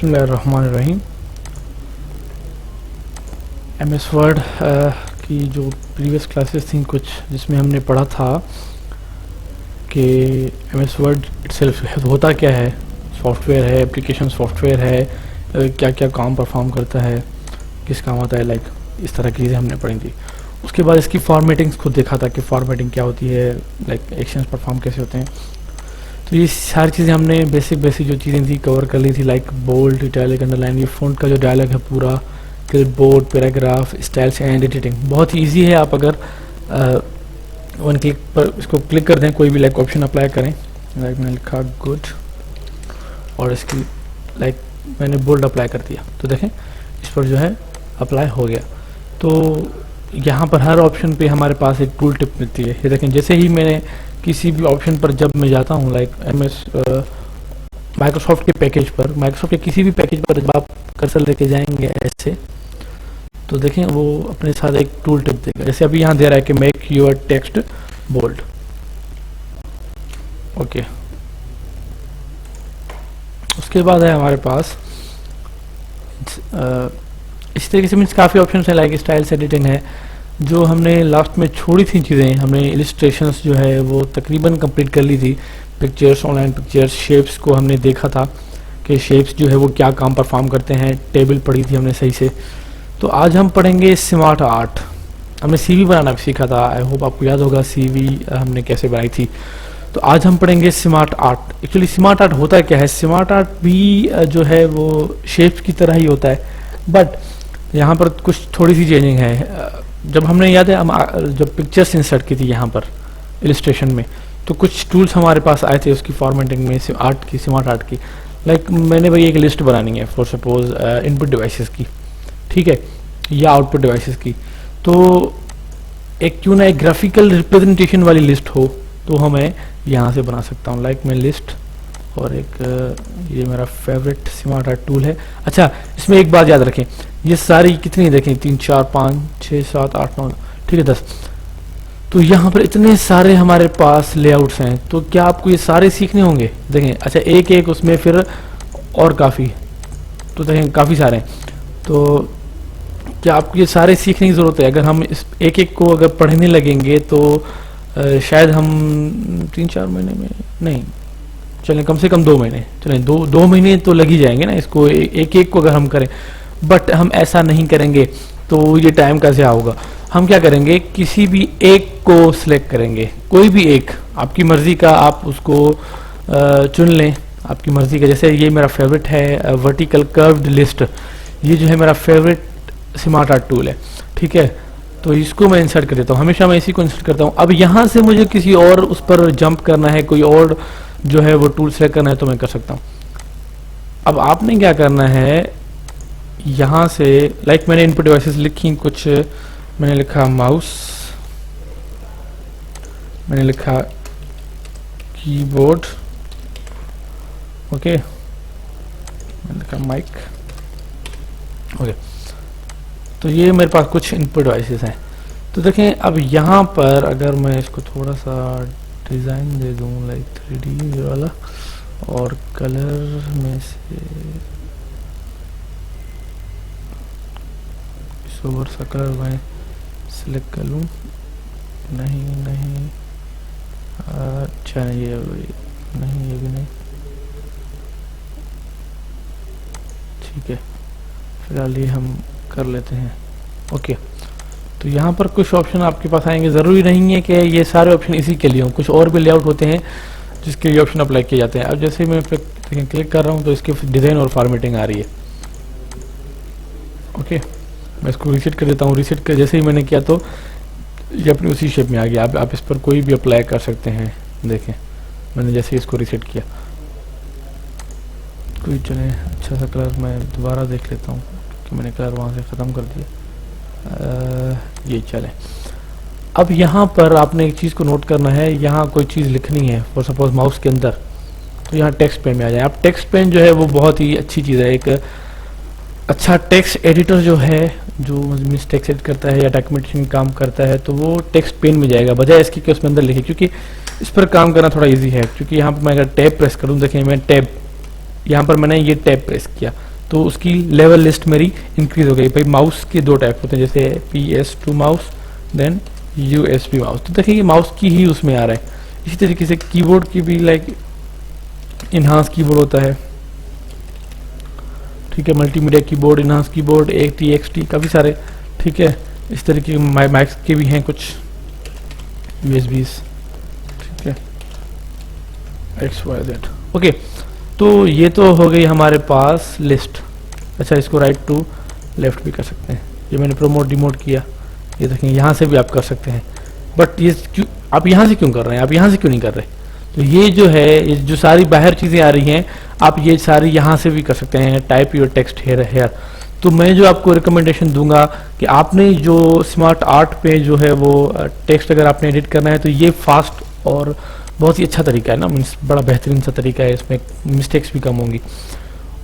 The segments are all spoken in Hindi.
बिस्मिल्लाहिर्रहमानिर्रहीम। एमएस वर्ड की जो प्रीवियस क्लासेस थी कुछ, जिसमें हमने पढ़ा था कि एमएस वर्ड इटसेल्फ होता क्या है, सॉफ्टवेयर है, एप्लीकेशन सॉफ्टवेयर है, क्या क्या काम परफॉर्म करता है, किस काम आता है, लाइक इस तरह की चीज़ें हमने पढ़ी थी। उसके बाद इसकी फॉर्मेटिंग्स खुद देखा था कि फॉर्मेटिंग क्या होती है, लाइक एक्शंस परफॉर्म कैसे होते हैं। तो ये सारी चीज़ें हमने बेसिक जो चीज़ें थी कवर कर ली थी, लाइक बोल्ड, इटैलिक, अंडरलाइन, ये फ़ॉन्ट का जो डायलॉग है पूरा, clipboard, paragraph, styles and editing. बहुत ही ईजी है, आप अगर वन क्लिक पर इसको क्लिक कर दें, कोई भी लाइक ऑप्शन अप्लाई करें, लाइक मैंने लिखा गुड और इसकी लाइक मैंने बोल्ड अप्लाई कर दिया, तो देखें इस पर जो है अप्लाई हो गया। तो यहाँ पर हर ऑप्शन पे हमारे पास एक टूल टिप मिलती है। ये देखें, जैसे ही मैंने किसी भी ऑप्शन पर जब मैं जाता हूँ, लाइक एमएस माइक्रोसॉफ्ट के पैकेज पर, माइक्रोसॉफ्ट के किसी भी पैकेज पर जब आप कर्सर लेके जाएंगे ऐसे, तो देखें वो अपने साथ एक टूल टिप देगा। जैसे अभी यहाँ दे रहा है कि make your text bold. Okay, उसके बाद है हमारे पास इस तरीके से मीन्स काफ़ी ऑप्शन है, लाइक स्टाइल्स एडिटिंग है, जो हमने लास्ट में छोड़ी थी चीज़ें। हमने इलिस्ट्रेशंस जो है वो तकरीबन कंप्लीट कर ली थी। पिक्चर्स, ऑनलाइन पिक्चर्स, शेप्स को हमने देखा था कि शेप्स जो है वो क्या काम परफॉर्म करते हैं, टेबल पढ़ी थी हमने सही से। तो आज हम पढ़ेंगे स्मार्ट आर्ट। हमने सीवी बनाना भी सीखा था, आई होप आपको याद होगा सीवी हमने कैसे बनाई थी। तो आज हम पढ़ेंगे smart art. Actually smart art होता है क्या है? स्मार्ट आर्ट भी जो है वो शेप्स की तरह ही होता है, बट यहाँ पर कुछ थोड़ी सी चेंजिंग है। जब हमने याद है हम जब पिक्चर्स इंसर्ट की थी यहाँ पर इलिस्ट्रेशन में, तो कुछ टूल्स हमारे पास आए थे उसकी फॉर्मेटिंग में, आर्ट की, स्मार्ट आर्ट की। लाइक मैंने भाई एक लिस्ट बनानी है फॉर सपोज इनपुट डिवाइसेस की, ठीक है, या आउटपुट डिवाइसेस की। तो एक क्यों ना एक ग्राफिकल रिप्रेजेंटेशन वाली लिस्ट हो, तो हमें यहाँ से बना सकता हूँ। लाइक मैं लिस्ट और एक ये मेरा फेवरेट स्मार्ट आर्ट टूल है। अच्छा, इसमें एक बात याद रखें, ये सारी कितनी देखें, 3 4 5 6 7 8 9, ठीक है 10। तो यहाँ पर इतने सारे हमारे पास लेआउट्स हैं, तो क्या आपको ये सारे सीखने होंगे? देखें, अच्छा एक एक उसमें फिर और काफ़ी, तो देखें काफ़ी सारे हैं। तो क्या आपको ये सारे सीखने की ज़रूरत है? अगर हम इस एक एक को अगर पढ़ने लगेंगे तो शायद हम 3 4 महीने में नहीं, चलें कम से कम 2 महीने, चलें 2 महीने तो लग ही जाएंगे ना इसको एक एक को अगर हम करें। बट हम ऐसा नहीं करेंगे तो ये टाइम का ज़्या होगा। हम क्या करेंगे, किसी भी एक को सिलेक्ट करेंगे, कोई भी एक आपकी मर्ज़ी का, आप उसको चुन लें आपकी मर्ज़ी का। जैसे ये मेरा फेवरेट है वर्टिकल कर्व्ड लिस्ट, ये जो है मेरा फेवरेट स्मार्ट आर्ट टूल है, ठीक है। तो इसको मैं इंसर्ट कर देता हूँ, हमेशा मैं इसी को इंसर्ट करता हूँ। अब यहाँ से मुझे किसी और उस पर जंप करना है, कोई और जो है वो टूल सेलेक्ट करना है, तो मैं कर सकता हूँ। अब आपने क्या करना है, यहाँ से लाइक मैंने इनपुट डिवाइसेस लिखी कुछ, मैंने लिखा माउस, मैंने लिखा कीबोर्ड, ओके, मैंने लिखा माइक, ओके। तो ये मेरे पास कुछ इनपुट डिवाइसेस हैं। तो देखें, अब यहाँ पर अगर मैं इसको थोड़ा सा डिज़ाइन दे दूँ, लाइक 3D वाला, और कलर में से सोबर सा कलर मैं सिलेक्ट कर लूँ, नहीं, अच्छा नहीं, ये नहीं, ये भी नहीं, ठीक है, फिलहाल ये हम कर लेते हैं, ओके। तो यहाँ पर कुछ ऑप्शन आपके पास आएंगे, ज़रूरी नहीं है कि ये सारे ऑप्शन इसी के लिए हों, कुछ और भी लेआउट होते हैं जिसके लिए ऑप्शन अप्लाई किए जाते हैं। अब जैसे मैं क्लिक कर रहा हूँ तो इसके डिज़ाइन और फॉर्मेटिंग आ रही है, ओके। मैं इसको रीसेट कर देता हूँ। रीसेट कर जैसे ही मैंने किया तो ये अपनी उसी शेप में आ गया। आप इस पर कोई भी अप्लाई कर सकते हैं। देखें, मैंने जैसे ही इसको रीसेट किया, कोई चले अच्छा सा कलर मैं दोबारा देख लेता हूँ कि मैंने कलर वहाँ से ख़त्म कर दिया। ये चले। अब यहाँ पर आपने एक चीज़ को नोट करना है, यहाँ कोई चीज़ लिखनी है फॉर सपोज माउस के अंदर, तो यहाँ टेक्स्ट पेन में आ जाए। अब टेक्स्ट पेन जो है वो बहुत ही अच्छी चीज़ है। एक अच्छा टेक्स्ट एडिटर जो है, जो मीन्स टेक्स्ट एडिट करता है या डॉक्यूमेंटेशन काम करता है, तो वो टेक्स्ट पेन में जाएगा बजाय इसकी कि उसमें अंदर लिखे, क्योंकि इस पर काम करना थोड़ा इजी है। क्योंकि यहाँ पर मैं अगर टैब प्रेस करूँ, देखें मैं टैब, यहाँ पर मैंने ये टैब प्रेस किया तो उसकी लेवल लिस्ट मेरी इंक्रीज हो गई। भाई माउस के दो टाइप होते हैं, जैसे PS2 mouse, then USB mouse. तो देखिए ये माउस की ही उसमें आ रहा है। इसी तरीके से कीबोर्ड की भी लाइक इनहांस कीबोर्ड होता है, ठीक है, multimedia keyboard, enhance keyboard, ATXT, काफ़ी सारे, ठीक है। इस तरीके के मैक्स के भी हैं कुछ USBs, ठीक है, XYZ। ओके, तो ये तो हो गई हमारे पास लिस्ट। अच्छा, इसको राइट टू लेफ्ट भी कर सकते हैं। ये मैंने प्रमोट डिमोट किया, ये देखें, यहाँ से भी आप कर सकते हैं। बट ये क्यों आप यहाँ से क्यों कर रहे हैं, आप यहाँ से क्यों नहीं कर रहे? तो ये जो है, ये जो सारी बाहर चीज़ें आ रही हैं, आप ये सारी यहाँ से भी कर सकते हैं। Type your text here. तो मैं जो आपको रिकमेंडेशन दूंगा कि आपने जो स्मार्ट आर्ट पे जो है वो टेक्स्ट अगर आपने एडिट करना है, तो ये फास्ट और बहुत ही अच्छा तरीका है ना, मीन्स बड़ा बेहतरीन सा तरीका है, इसमें मिस्टेक्स भी कम होंगी।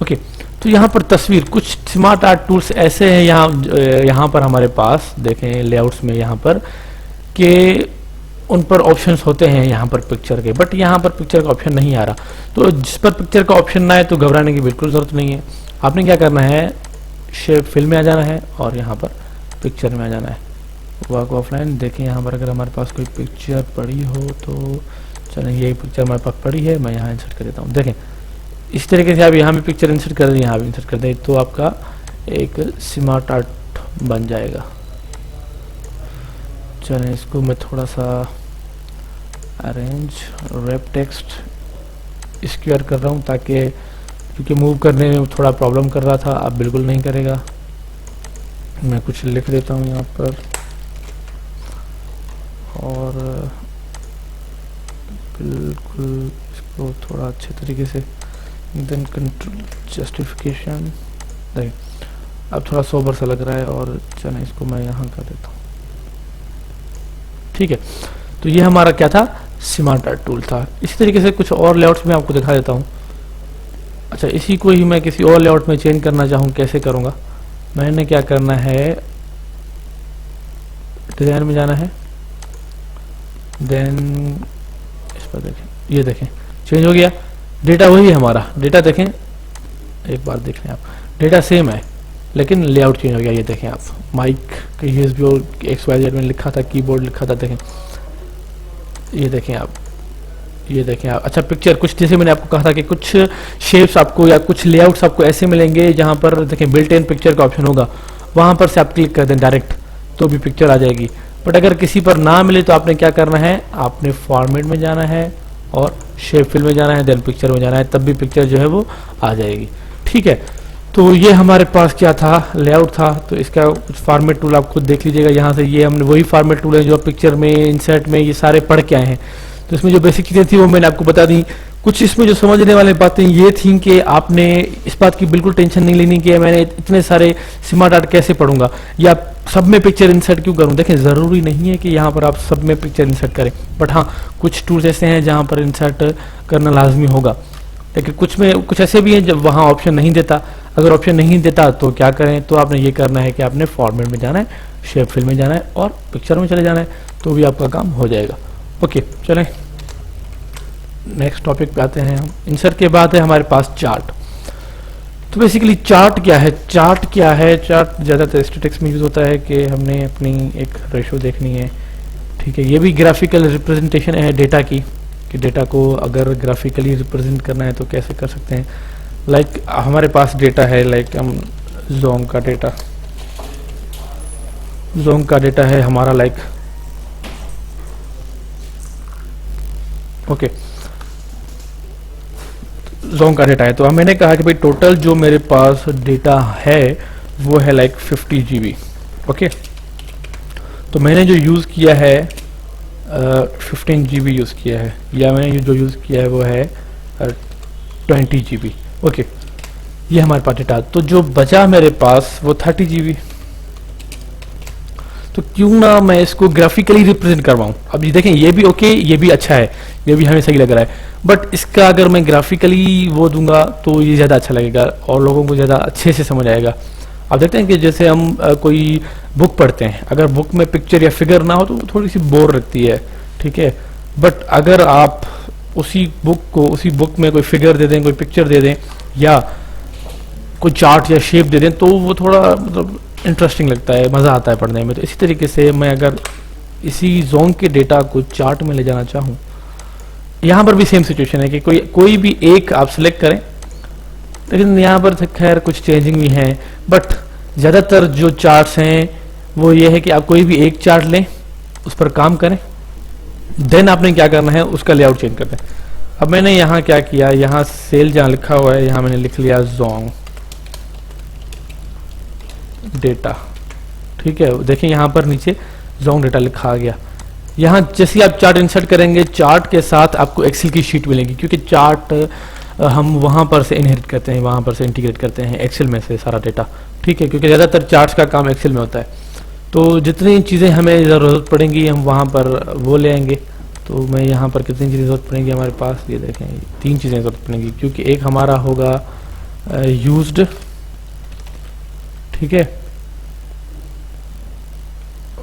ओके, तो यहाँ पर तस्वीर, कुछ स्मार्ट आर्ट टूल्स ऐसे हैं यहाँ पर हमारे पास, देखें लेआउट्स में यहाँ पर, कि उन पर ऑप्शंस होते हैं यहाँ पर पिक्चर के, बट यहाँ पर पिक्चर का ऑप्शन नहीं आ रहा। तो जिस पर पिक्चर का ऑप्शन ना है तो घबराने की बिल्कुल ज़रूरत नहीं है। आपने क्या करना है, शेप फिल में आ जाना है और यहाँ पर पिक्चर में आ जाना है, वर्क ऑफलाइन। देखें यहाँ पर अगर हमारे पास कोई पिक्चर पड़ी हो तो चलें, यही पिक्चर हमारे पास पड़ी है, मैं यहाँ इंसर्ट कर देता हूँ। देखें इस तरीके से आप यहाँ भी पिक्चर इंसर्ट कर दें, यहाँ भी इंसर्ट कर दें, तो आपका एक स्मार्ट आर्ट बन जाएगा। चलें इसको मैं थोड़ा सा अरेंज रैप टेक्स्ट स्क्वायर कर रहा हूँ, ताकि क्योंकि मूव करने में थोड़ा प्रॉब्लम कर रहा था, अब बिल्कुल नहीं करेगा। मैं कुछ लिख देता हूँ यहाँ पर, और बिल्कुल इसको थोड़ा अच्छे तरीके से, देन कंट्रोल जस्टिफिकेशन। देखिए अब थोड़ा सोबर सा लग रहा है, और चलें इसको मैं यहाँ कर देता हूँ, ठीक है। तो ये हमारा क्या था, स्मार्ट आर्ट टूल था। इसी तरीके से कुछ और लेआउट्स में आपको दिखा देता हूँ। अच्छा, इसी को ही मैं किसी और लेआउट में चेंज करना चाहूँ, कैसे करूँगा? मैंने क्या करना है, डिज़ाइन में जाना है, देन इस पर देखें, ये देखें चेंज हो गया। डेटा वही है हमारा, डेटा देखें, एक बार देख लें आप, डेटा सेम है लेकिन लेआउट चेंज हो गया। ये देखें आप, माइक का USB और XYZ में लिखा था, कीबोर्ड लिखा था, देखें ये देखें आप, ये देखें आप। अच्छा, पिक्चर कुछ जैसे मैंने आपको कहा था कि कुछ शेप्स आपको या कुछ लेआउट्स आपको ऐसे मिलेंगे जहां पर देखें बिल्ट इन पिक्चर का ऑप्शन होगा, वहां पर से आप क्लिक कर दें डायरेक्ट, तो भी पिक्चर आ जाएगी। बट अगर किसी पर ना मिले तो आपने क्या करना है, आपने फॉर्मेट में जाना है और शेप फिल में जाना है, देन पिक्चर में जाना है, तब भी पिक्चर जो है वो आ जाएगी, ठीक है। तो ये हमारे पास क्या था, लेआउट था। तो इसका कुछ फॉर्मेट टूल आप खुद देख लीजिएगा यहाँ से, ये हमने वही फॉर्मेट टूल है जो पिक्चर में, इंसर्ट में, ये सारे पढ़ के आए हैं। तो इसमें जो बेसिक चीज़ें थी वो मैंने आपको बता दी। कुछ इसमें जो समझने वाली बातें ये थी कि आपने इस बात की बिल्कुल टेंशन नहीं लेनी कि मैंने इतने सारे स्मार्ट आर्ट कैसे पढ़ूंगा या सब में पिक्चर इंसर्ट क्यों करूं। देखें ज़रूरी नहीं है कि यहाँ पर आप सब में पिक्चर इंसर्ट करें, बट हाँ कुछ टूल्स ऐसे हैं जहाँ पर इंसर्ट करना लाजमी होगा, लेकिन कुछ में कुछ ऐसे भी हैं जब वहाँ ऑप्शन नहीं देता। अगर ऑप्शन नहीं देता तो क्या करें, तो आपने ये करना है कि आपने फॉर्मेट में जाना है, शेप फिल में जाना है और पिक्चर में चले जाना है, तो भी आपका काम हो जाएगा। ओके, चलें नेक्स्ट टॉपिक पे आते हैं हम। इंसर्ट के बाद है हमारे पास चार्ट। तो बेसिकली चार्ट क्या है, चार्ट क्या है, चार्ट ज़्यादातर स्टैटिक्स में यूज़ होता है कि हमने अपनी एक रेशो देखनी है, ठीक है। ये भी ग्राफिकल रिप्रेजेंटेशन है डेटा की, कि डेटा को अगर ग्राफिकली रिप्रेजेंट करना है तो कैसे कर सकते हैं। लाइक हमारे पास डेटा है, लाइक हम जोंग का डेटा है हमारा, लाइक ओके जोंग का डेटा है। तो मैंने कहा कि भाई टोटल जो मेरे पास डेटा है वो है लाइक 50 GB। ओके, तो मैंने जो यूज़ किया है 15 GB यूज़ किया है, या मैंने जो यूज़ किया है वो है 20 GB। ओके, ये हमारे पास डेटा। तो जो बचा मेरे पास वो 30 GB। तो क्यों ना मैं इसको ग्राफिकली रिप्रेजेंट करवाऊं। अब ये देखें, ये भी ओके, ये भी अच्छा है, ये भी हमें सही लग रहा है, बट इसका अगर मैं ग्राफिकली वो दूंगा तो ये ज़्यादा अच्छा लगेगा और लोगों को ज़्यादा अच्छे से समझ आएगा। आप देखते हैं कि जैसे हम कोई बुक पढ़ते हैं, अगर बुक में पिक्चर या फिगर ना हो तो थोड़ी सी बोर लगती है, ठीक है। बट अगर आप उसी बुक में कोई फिगर दे दें, कोई पिक्चर दे दें, या कोई चार्ट या शेप दे दें तो वो थोड़ा मतलब इंटरेस्टिंग लगता है, मज़ा आता है पढ़ने में। तो इसी तरीके से मैं अगर इसी जोंग के डेटा को चार्ट में ले जाना चाहूँ, यहाँ पर भी सेम सिचुएशन है कि कोई भी एक आप सिलेक्ट करें, लेकिन यहाँ पर खैर कुछ चेंजिंग भी है, बट ज़्यादातर जो चार्ट्स हैं वो ये है कि आप कोई भी एक चार्ट लें, उस पर काम करें, देन आपने क्या करना है उसका लेआउट चेंज कर दें। अब मैंने यहाँ क्या किया, यहाँ सेल जहाँ लिखा हुआ है यहाँ मैंने लिख लिया जोंग डेटा, ठीक है। देखिए यहाँ पर नीचे जोंग डेटा लिखा आ गया। यहाँ जैसे आप चार्ट इंसर्ट करेंगे, चार्ट के साथ आपको एक्सेल की शीट मिलेगी, क्योंकि चार्ट हम वहाँ पर से इनहेरिट करते हैं, वहाँ पर से इंटीग्रेट करते हैं एक्सेल में से सारा डेटा, ठीक है, क्योंकि ज़्यादातर चार्ट्स का काम एक्सेल में होता है। तो जितनी चीज़ें हमें ज़रूरत पड़ेंगी हम वहाँ पर वो ले आएंगे। तो मैं यहाँ पर कितनी चीज़ें ज़रूरत पड़ेंगी हमारे पास, ये देखें 3 चीज़ें ज़रूरत पड़ेंगी, क्योंकि एक हमारा होगा यूज्ड, ठीक है,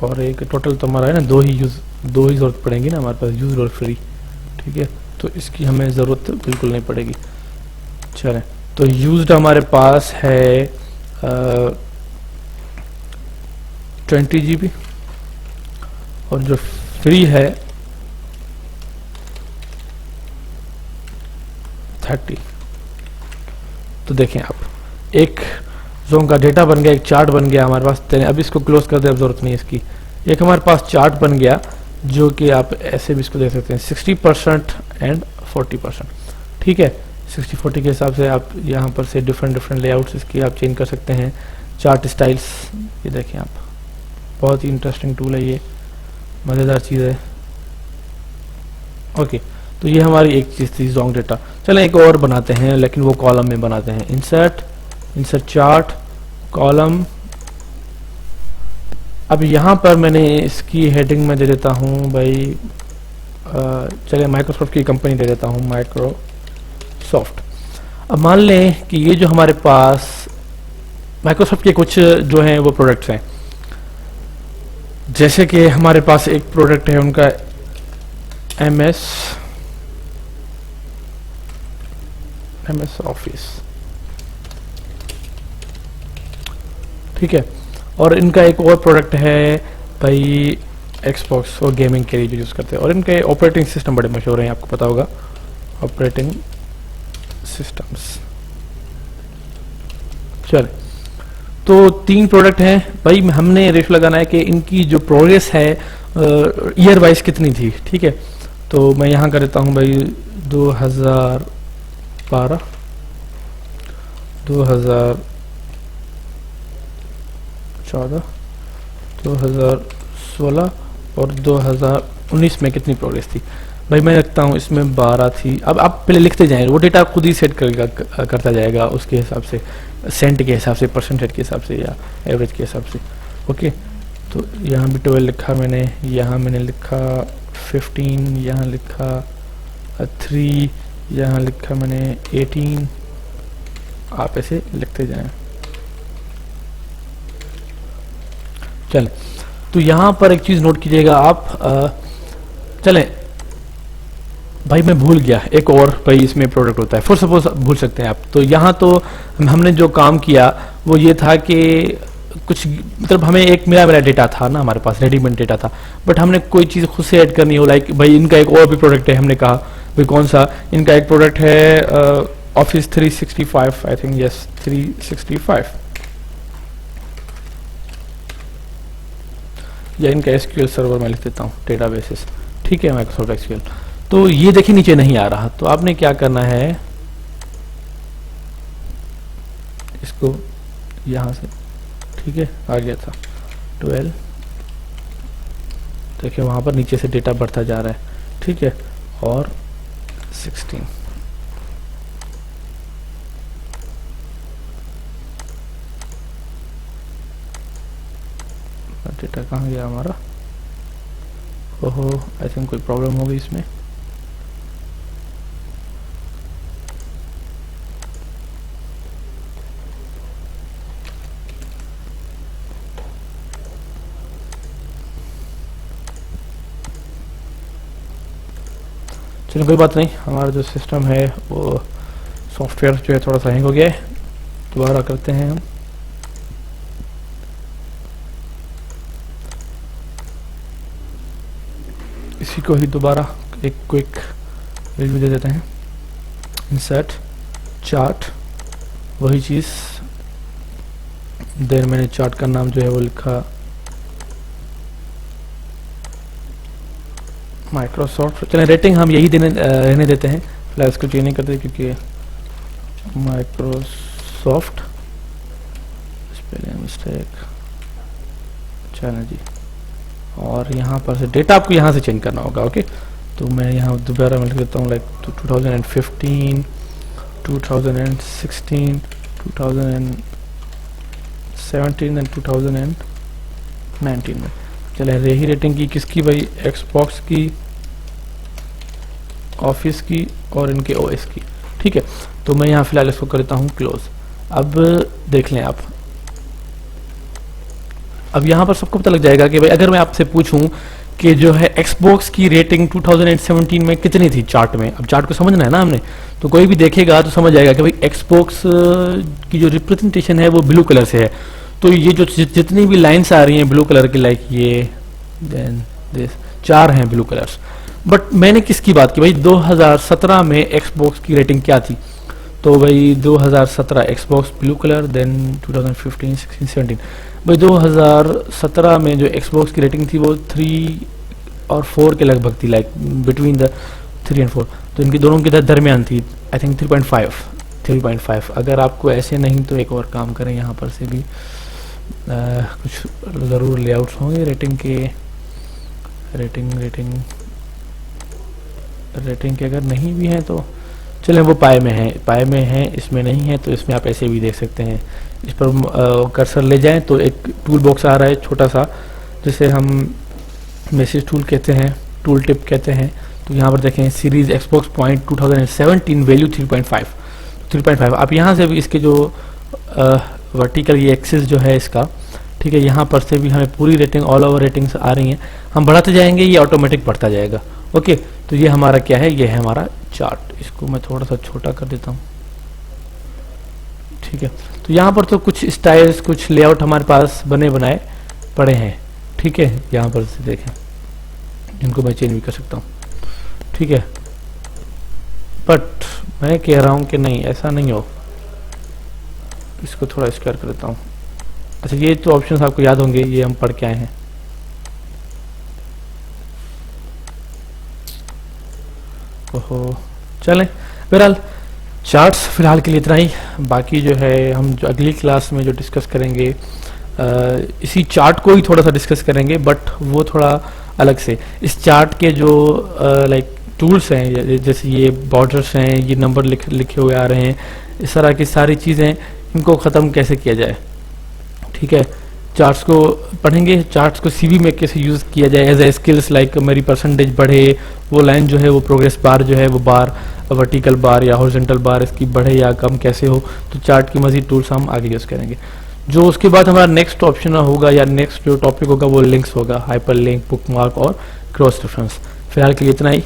और एक टोटल तो हमारा है ना 2 ही ज़रूरत पड़ेंगी ना हमारे पास, यूज और फ्री, ठीक है। तो इसकी हमें ज़रूरत बिल्कुल नहीं पड़ेगी। चलें, तो यूज्ड हमारे पास है 20 GB और जो फ्री है 30। तो देखें आप एक जोन का डेटा बन गया, एक चार्ट बन गया हमारे पास। अब इसको क्लोज कर दे, अब जरूरत नहीं है इसकी। एक हमारे पास चार्ट बन गया जो कि आप ऐसे भी इसको देख सकते हैं 60% एंड 40%, ठीक है। 60-40 के हिसाब से आप यहाँ पर से डिफरेंट लेआउट्स इसकी आप चेंज कर सकते हैं। चार्ट स्टाइल्स, ये देखें आप, बहुत ही इंटरेस्टिंग टूल है, ये मज़ेदार चीज़ है। ओके, तो ये हमारी एक चीज़ थी जोंग डेटा। चलें एक और बनाते हैं, लेकिन वो कॉलम में बनाते हैं। Insert chart column. अब यहाँ पर मैंने इसकी हेडिंग में दे देता हूँ भाई, चलिए माइक्रोसॉफ्ट की कंपनी दे देता हूँ, माइक्रोसॉफ्ट। अब मान लें कि ये जो हमारे पास माइक्रोसॉफ्ट के कुछ जो हैं वो प्रोडक्ट्स हैं, जैसे कि हमारे पास एक प्रोडक्ट है उनका एमएस ऑफिस, ठीक है। और इनका एक और प्रोडक्ट है भाई एक्सबॉक्स और गेमिंग के लिए यूज़ करते हैं, और इनके ऑपरेटिंग सिस्टम बड़े मशहूर हैं, आपको पता होगा ऑपरेटिंग सिस्टम्स। चल, तो 3 प्रोडक्ट हैं भाई, हमने रेशो लगाना है कि इनकी जो प्रोग्रेस है ईयर वाइज कितनी थी, ठीक है। तो मैं यहाँ कर देता हूँ भाई 2012, 2014, 2016 और 2019 में कितनी प्रोग्रेस थी। भाई मैं रखता हूँ इसमें 12 थी। अब आप पहले लिखते जाएं, वो डेटा खुद ही सेट करता जाएगा उसके हिसाब से, सेंट के हिसाब से, परसेंटेज के हिसाब से या एवरेज के हिसाब से। ओके, तो यहाँ भी 12 लिखा मैंने, यहाँ मैंने लिखा 15, यहाँ लिखा 3, यहाँ लिखा मैंने 18। आप ऐसे लिखते जाएं। चलें, तो यहाँ पर एक चीज़ नोट कीजिएगा आप, चलें भाई मैं भूल गया एक और, भाई इसमें प्रोडक्ट होता है, फॉर सपोज भूल सकते हैं आप। तो यहाँ तो हमने जो काम किया वो ये था कि कुछ मतलब हमें एक मेरा डेटा था ना हमारे पास, रेडीमेड डेटा था, बट हमने कोई चीज़ खुद से ऐड करनी हो, लाइक भाई इनका एक और भी प्रोडक्ट है, हमने कहा भाई कौन सा, इनका एक प्रोडक्ट है ऑफिस 365, आई थिंक, यस 365, या इनका एसक्यूएल सर्वर मैं लिख देता हूँ, डेटाबेसेस, ठीक है, माइक्रोसॉफ्ट एसक्यूएल। तो ये देखिए नीचे नहीं आ रहा, तो आपने क्या करना है, इसको यहाँ से, ठीक है, आ गया था 12, देखिए वहाँ पर नीचे से डेटा बढ़ता जा रहा है, ठीक है, और 16, डेटा कहाँ गया हमारा, ओहो आई थिंक कोई प्रॉब्लम हो गई इसमें। चलो कोई बात नहीं, हमारा जो सिस्टम है वो सॉफ्टवेयर जो है थोड़ा सा हैंग हो गया है, दोबारा करते हैं हम। इसी को ही दोबारा एक क्विक रिव्यू दे देते हैं। इंसर्ट चार्ट, वही चीज़, देन मैंने चार्ट का नाम जो है वो लिखा माइक्रोसॉफ्ट। चलें रेटिंग हम यही रहने देते हैं, फिलहाल इसको चेंज नहीं करते क्योंकि माइक्रोसॉफ्ट स्पेलिंग मिस्टेक। चलें जी, और यहाँ पर से डेटा आपको यहाँ से चेंज करना होगा। ओके, तो मैं यहाँ दोबारा मैं लिख देता हूँ लाइक 2015, 2016, 2017 एंड 2019 में। चले यही रेटिंग की किसकी भाई, एक्सबॉक्स की, ऑफिस की और इनके ओएस की। ठीक है, तो मैं यहाँ फिलहाल इसको कर देता हूँ क्लोज। अब देख लें आप, अब यहाँ पर सबको पता लग जाएगा कि भाई अगर मैं आपसे पूछूं कि जो है एक्सबॉक्स की रेटिंग 2017 में कितनी थी चार्ट में। अब चार्ट को समझना है ना हमने, तो कोई भी देखेगा तो समझ जाएगा कि भाई एक्सबॉक्स की जो रिप्रेजेंटेशन है वो ब्लू कलर से है। तो ये जो जितनी भी लाइंस आ रही हैं ब्लू कलर की, लाइक ये देन दिस, 4 हैं ब्लू कलर्स। बट मैंने किसकी बात की भाई, 2017 में एक्सबॉक्स की रेटिंग क्या थी। तो भाई 2017 एक्सबॉक्स ब्लू कलर, देन 2015, 16, 17। भाई 2017 में जो एक्सबॉक्स की रेटिंग थी वो 3 और 4 के लगभग थी, लाइक बिटवीन द 3 एंड 4। तो इनकी दोनों के दरमियान थी, आई थिंक 3.5। अगर आपको ऐसे नहीं तो एक और काम करें, यहाँ पर से भी कुछ ज़रूर लेआउट्स होंगे रेटिंग के। रेटिंग के अगर नहीं भी हैं तो चलें वो पाए में है, इसमें नहीं है तो इसमें आप ऐसे भी देख सकते हैं। इस पर कर्सर ले जाएं तो एक टूल बॉक्स आ रहा है छोटा सा, जिसे हम मैसेज टूल कहते हैं, टूल टिप कहते हैं। तो यहाँ पर देखें सीरीज एक्सबॉक्स पॉइंट 2017 वैल्यू 3.5। आप यहाँ से भी इसके जो वर्टिकल ये एक्सिस जो है इसका, ठीक है, यहाँ पर से भी हमें पूरी रेटिंग, ऑल ओवर रेटिंग्स आ रही हैं। हम बढ़ाते जाएंगे, ये ऑटोमेटिक बढ़ता जाएगा। ओके, तो ये हमारा क्या है, ये है हमारा चार्ट। इसको मैं थोड़ा सा छोटा कर देता हूँ। ठीक है, तो यहाँ पर तो कुछ स्टाइल्स, कुछ लेआउट हमारे पास बने बनाए पड़े हैं। ठीक है, यहाँ पर से देखें, जिनको मैं चेंज भी कर सकता हूँ। ठीक है, बट मैं कह रहा हूँ कि नहीं, ऐसा नहीं हो। इसको थोड़ा स्क्वायर कर देता हूँ। अच्छा, ये तो ऑप्शंस आपको याद होंगे, ये हम पढ़ के आए हैं। ओहो, चलें, बहरहाल चार्ट्स फिलहाल के लिए इतना ही। बाकी जो है हम जो अगली क्लास में जो डिस्कस करेंगे, इसी चार्ट को ही थोड़ा सा डिस्कस करेंगे, बट वो थोड़ा अलग से। इस चार्ट के जो लाइक टूल्स हैं, जैसे ये बॉर्डर्स हैं, ये नंबर लिखे हुए आ रहे हैं, इस तरह की सारी चीज़ें, इनको ख़त्म कैसे किया जाए। ठीक है, चार्ट्स को पढ़ेंगे, चार्ट्स को सीवी में कैसे यूज़ किया जाए एज ए स्किल्स, लाइक मेरी परसेंटेज बढ़े, वो लाइन जो है वो प्रोग्रेस बार जो है वो बार, वर्टिकल बार या हॉरिजॉन्टल बार इसकी बढ़े या कम कैसे हो। तो चार्ट की मज़ीद टूल्स हम आगे यूज़ करेंगे। जो उसके बाद हमारा नेक्स्ट ऑप्शन होगा या नेक्स्ट जो टॉपिक होगा वो लिंक्स होगा, हाइपर लिंक, बुकमार्क और क्रॉस रेफरेंस। फिलहाल के लिए इतना ही।